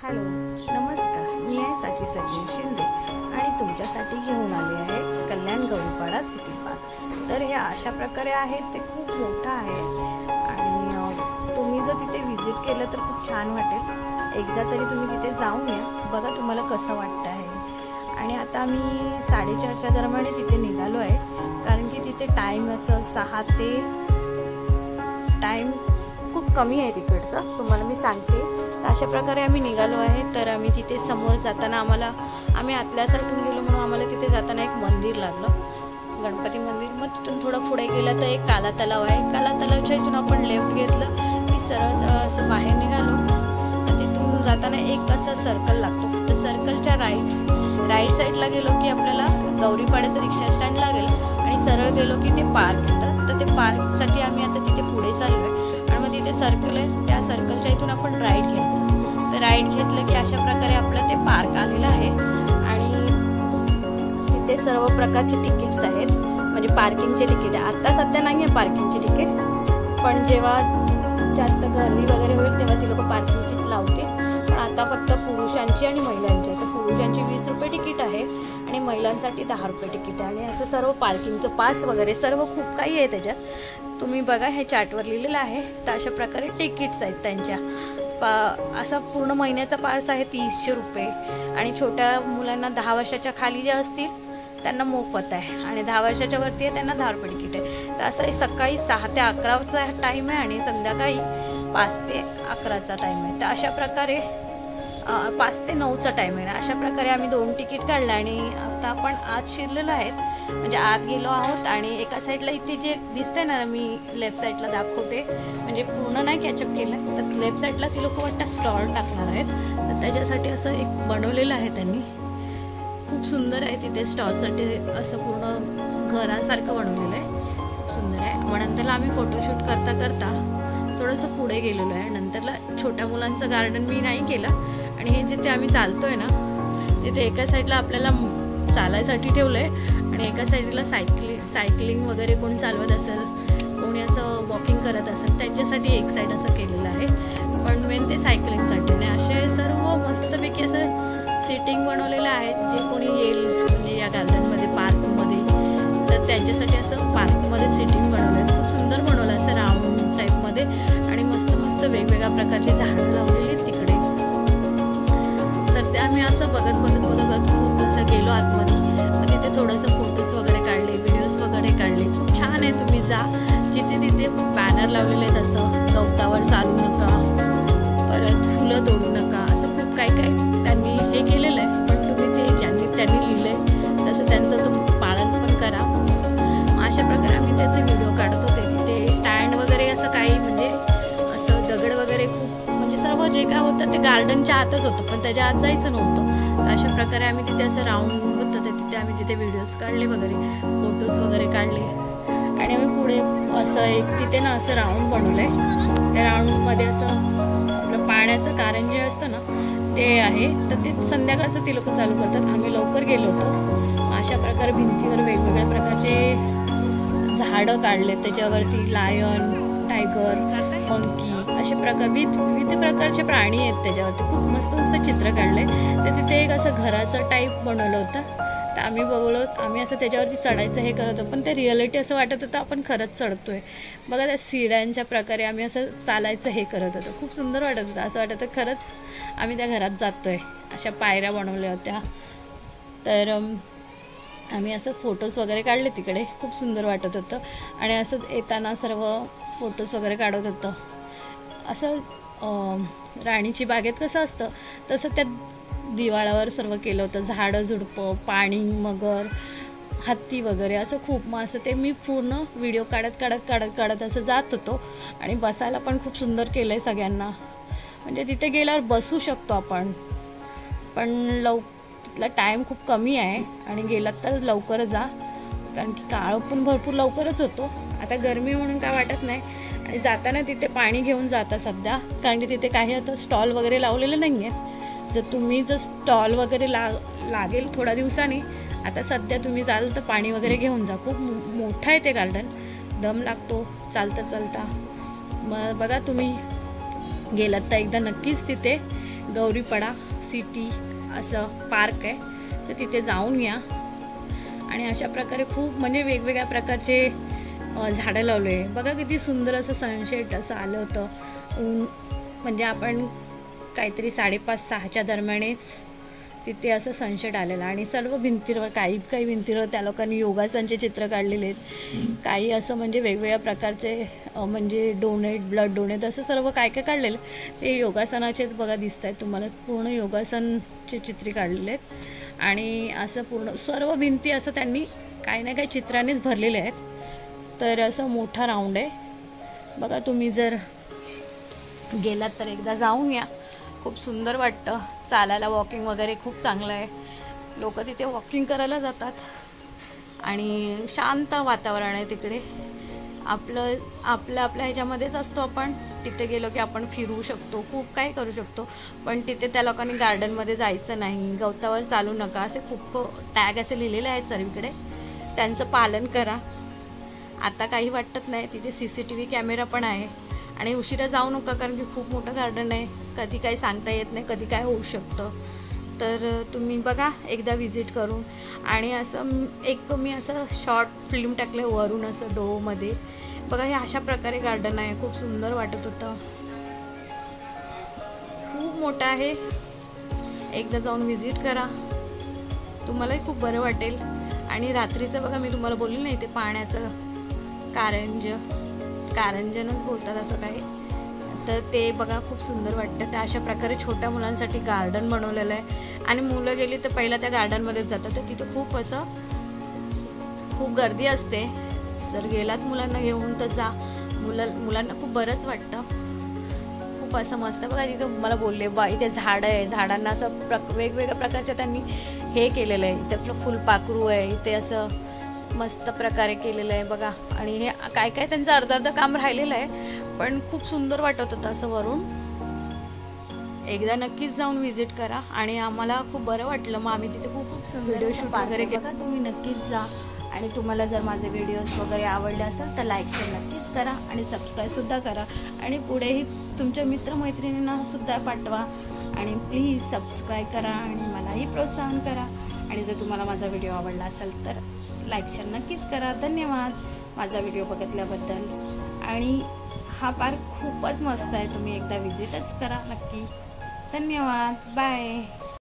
Hello नमस्कार, मी आहे साची सचिन शिंदे आणि तुमच्यासाठी घेऊन आले आहे कल्याण गौरीपाडा सिटी पार्क। तर हे अशा प्रकारे आहे, ते खूप मोठं आहे आणि तुम्ही जर तिथे व्हिजिट केलं तर खूप छान वाटेल। एकदा तरी तुम्ही तिथे जाऊन या, बघा तुम्हाला कसं वाटतं आहे। आणि आता मी 4:30च्या दरम्यान तिथे निघालो आहे, कारण की तिथे टाईम असं 6 ते टाईम खूप कमी आहे तिकडचा, तुम्हाला मी सांगते। अशा प्रकारे आम्ही निघालो आहे। तर आम्ही तिथे समोर जाताना आम्ही आतल्या साईडून गेलो, म्हणून आम्हाला तिथे जाताना एक मंदिर लागलं, गणपती मंदिर। मग तिथून थोडं पुढे गेलं तर एक काला तलाव आहे। काला तलावच्या इथून आपण लेफ्ट घेतलं की सरळ असं बाहेर निघालो तर तिथून जाताना एक असं सर्कल लागतो। तर सर्कलच्या राईट साईडला गेलो की आपल्याला गौरीपाड्याचं रिक्षा स्टँड लागेल आणि सरळ गेलो की ते पार्क येतं। तर ते पार्कसाठी आम्ही आता तिथे पुढे चाललो आहे आणि मग तिथे सर्कल आहे, त्या सर्कलच्या इथून आपण राईट घ्यायचं। तर राईट घेतलं की अशा प्रकारे आपलं ते पार्क आलेलं आहे आणि तिथे सर्व प्रकारचे तिकीट्स आहेत, म्हणजे पार्किंगचे तिकीट आहे। आता सध्या नाही आहे पार्किंगचे तिकीट, पण जेव्हा जास्त गर्दी वगैरे होईल तेव्हा ती लोक पार्किंगचीच लावतील। पण आता फक्त पुरुषांची आणि महिलांची आहे। तर पुरुषांची 20 रुपये तिकीट आहे आणि महिलांसाठी 10 रुपये तिकीट आहे। आणि असं सर्व पार्किंगचं पास वगैरे सर्व खूप काही आहे त्याच्यात, तुम्ही बघा हे चार्टवर लिहिलेलं आहे। तर अशा प्रकारे तिकीट्स आहेत त्यांच्या। असा पूर्ण महिन्याचा पास आहे 300 रुपये आणि छोट्या मुलांना 10 वर्षाच्या खाली जे असतील त्यांना मोफत आहे आणि 10 वर्षाच्या वरती आहे त्यांना 10 रुपये तिकीट आहे। तर असं सकाळी 6 ते 11चा टाईम आहे आणि संध्याकाळी 5 ते 11चा टाईम आहे। तर अशा प्रकारे 5 ते 9चा टाईम आहे। अशा प्रकारे आम्ही 2 तिकीट काढलं आणि आता आपण आत शिरलेलो आहेत, म्हणजे आत गेलो आहोत। आणि एका साईडला इथे जे दिसतंय ना, मी लेफ्ट साईडला दाखवते, म्हणजे पूर्ण नाही कॅचअप केलं, तर लेफ्ट साईडला ती लोक वाटतं स्टॉल टाकणार आहेत। तर त्याच्यासाठी असं एक बनवलेलं आहे त्यांनी, खूप सुंदर आहे। तिथे स्टॉलसाठी असं पूर्ण घरासारखं बनवलेलं आहे, खूप सुंदर आहे। मग नंतरला आम्ही फोटोशूट करता करता थोडंसं पुढे गेलेलो आहे। नंतरला छोट्या मुलांचं गार्डन मी नाही केलं आणि हे जिथे आम्ही चालतोय ना तिथे एका साईडला आपल्याला चालायसाठी ठेवलं आहे आणि एका साईडला सायकलिंग वगैरे कोणी चालवत असेल, कोणी असं वॉकिंग करत असेल त्यांच्यासाठी एक साईड असं केलेलं आहे, पण मेन ते सायकलिंगसाठी नाही। असे सर्व मस्तपैकी असं सिटिंग बनवलेलं आहे, जे कोणी येईल म्हणजे या गार्डनमध्ये पार्कमध्ये तर त्यांच्यासाठी असं पार्कमध्ये सिटिंग बनवलं आहे। खूप सुंदर बनवलं असं राऊंड टाईपमध्ये आणि मस्त मस्त वेगवेगळ्या प्रकारची झाडं लावलेली आहेत तिकडे। तर ते आम्ही असं बघत खूप असं गेलो आतमध्ये, मग तिथे थोडंसं फोटोज वगैरे काढले, व्हिडिओज वगैरे काढले। खूप छान आहे, तुम्ही जा। जिथे तिथे बॅनर लावलेले आहेत, असं गवतावर चालू नका, परत फुलं तोडू नका, असं खूप काय त्यांनी हे केलेलं आहे। पण तुम्ही ते त्यांनी लिहिलंय तसं त्यांचं तुम्ही पालन पण करा। अशा प्रकारे आम्ही त्याचे व्हिडिओ काढत होते। तिथे स्टँड वगैरे असं काही म्हणजे असं दगड वगैरे खूप म्हणजे सर्व जे काय होतं ते गार्डनच्या आतच होतं, पण त्याच्या आत जायचं नव्हतं। तर अशा प्रकारे आम्ही तिथे असं राऊंड होतं, तर तिथे आम्ही तिथे व्हिडिओज काढले वगैरे, फोटोज वगैरे काढले आणि आम्ही पुढे असं एक तिथे ना असं राऊंड बनवलं आहे। त्या राऊंडमध्ये असं आपलं पाण्याचं कारण जे असतं ना ते आहे, तर ते संध्याकाळचं ती लोक चालू करतात। आम्ही लवकर गेलो होतो। अशा प्रकारे भिंतीवर वेगवेगळ्या प्रकारचे झाडं काढले, त्याच्यावरती लायन, टायगर, मंकी असे प्रकार विविध प्रकारचे प्राणी आहेत त्याच्यावरती, खूप मस्त मस्त चित्र काढले। तर तिथे एक असं घराचं टाईप बनवलं होतं, तर आम्ही आम्ही असं त्याच्यावरती चढायचं हे करत होतो, पण ते रिअलिटी असं वाटत होतं आपण खरंच चढतोय। बघा त्या सीड्यांच्या प्रकारे आम्ही असं चालायचं हे करत होतो, खूप सुंदर वाटत होतं, असं वाटत होतं खरंच आम्ही त्या घरात जातोय। अशा पायऱ्या बनवल्या होत्या, तर आम्ही असं फोटोज वगैरे काढले तिकडे, खूप सुंदर वाटत होतं। आणि असंच येताना सर्व फोटोज वगैरे काढत होतं। असं राणीची बागेत कसं असतं तसं त्या दिवाळावर सर्व केलं होतं, झाडं झुडपं, पाणी, मगर, हत्ती वगैरे असं खूप। मग असं ते मी पूर्ण व्हिडिओ काढत असं जात होतो आणि बसायला पण खूप सुंदर केलं आहे सगळ्यांना, म्हणजे तिथे गेल्यावर बसू शकतो आपण, पण तिथला टाईम खूप कमी आहे आणि गेलात तर लवकर जा, कारण की काळ पण भरपूर लवकरच होतो। आता गरमी म्हणून काय वाटत नाही आणि जाताना तिथे पाणी घेऊन जाता सध्या, कारण की तिथे काही आता स्टॉल वगैरे लावलेले नाही आहेत। जर स्टॉल वगैरे लागेल थोड्या दिवसांनी, आता सध्या तुम्ही जाल तर पाणी वगैरे घेऊन जा। खूप मोठं आहे ते गार्डन, दम लागतो चालता चालता। मग बघा तुम्ही गेलात तर एकदा नक्कीच तिथे गौरीपाडा सिटी असं पार्क आहे, तर तिथे जाऊन या. आणि अशा प्रकारे खूप म्हणजे वेगवेगळ्या प्रकारचे झाडं लावले. बघा किती सुंदर असं सनसेट असं आलं होतं. ऊन म्हणजे आपण काहीतरी 5:30-6च्या दरम्यानच तिथे असं सनसेट आलेलं. आणि सर्व भिंतीवर काही भिंतीवर त्या लोकांनी योगासनचे चित्र काढलेले आहेत. काही असं म्हणजे वेगवेगळ्या प्रकारचे म्हणजे ब्लड डोनेट असं सर्व काय काढलेलं ते योगासनाचे बघा दिसत आहेत तुम्हाला. पूर्ण योगासनचे चित्रे काढलेले आहेत. आणि असं पूर्ण सर्व भिंती असं त्यांनी काही ना काही चित्रांनीच भरलेले आहेत. तर असं मोठा राऊंड आहे बघा. तुम्ही जर गेलात तर एकदा जाऊन या. खूप सुंदर वाटतं. चालायला वॉकिंग वगैरे खूप चांगलं आहे. लोक तिथे वॉकिंग करायला जातात आणि शांत वातावरण आहे तिकडे. आपल्या ह्याच्यामध्येच असतो आपण. तिथे गेलो की आपण फिरू शकतो, खूप काही करू शकतो. पण तिथे त्या लोकांनी गार्डनमध्ये जायचं नाही, गवतावर चालू नका असे खूप टॅग असे लिहिलेले आहेत सर्वीकडे. त्यांचं पालन करा. आता काही वाटत नाही. तिथे CCTV कॅमेरा पण आहे. आणि उशिरा जाऊ नका कारण की खूप मोठं गार्डन आहे. कधी काही सांगता येत नाही, कधी काय होऊ शकतं. तर तुम्ही बघा एकदा विजिट करून. आणि असं मी असं शॉर्ट फिल्म टाकलं वरून असं डोमध्ये. बघा हे अशा प्रकारे गार्डन आहे. खूप सुंदर वाटत होतं. खूप मोठं आहे. एकदा जाऊन विजिट करा, तुम्हालाही खूप बरं वाटेल. आणि रात्रीचं बघा मी तुम्हाला बोलले नाही ते पाण्याचं कारंजनच बोलतात असं काही. तर ते बघा खूप सुंदर वाटतं. त्या अशा प्रकारे छोट्या मुलांसाठी गार्डन बनवलेलं आहे. आणि मुलं गेली तर पहिला त्या गार्डनमध्येच जातात. तर तिथे खूप गर्दी असते. जर गेलात मुलांना घेऊन तर जा. मुलांना खूप बरंच वाटतं. खूप असं मस्त बघा. तिथं मला बोलले बा इथे झाडं आहे, झाडांना असं वेगवेगळ्या प्रकारच्या त्यांनी हे केलेलं आहे. इथे आपलं फुलपाखरू आहे, इथे असं मस्त प्रकारे केलेलं आहे बघा. आणि हे काय त्यांचं अर्ध काम राहिलेलं आहे, पण खूप सुंदर वाटत होतं असं वरून. एकदा नक्कीच जाऊन विजिट करा. आणि आम्हाला खूप बरं वाटलं. मग आम्ही तिथे खूप सुंदर व्हिडिओ शूट वगैरे केला. तुम्ही नक्कीच जा. आणि तुम्हाला जर माझे व्हिडिओज वगैरे आवडले असेल तर लाईक शेअर नक्कीच करा आणि सबस्क्राईबसुद्धा करा. आणि पुढेही तुमच्या मित्रमैत्रिणींना सुद्धा पाठवा. आणि प्लीज सबस्क्राईब करा आणि मलाही प्रोत्साहन करा. आणि जर तुम्हाला माझा व्हिडिओ आवडला असेल तर लाईक शेअर नक्कीच करा. धन्यवाद माझा व्हिडिओ बघितल्याबद्दल. आणि हा पार्क खूपच मस्त आहे. तुम्ही एकदा विजिटच करा नक्की. धन्यवाद. बाय.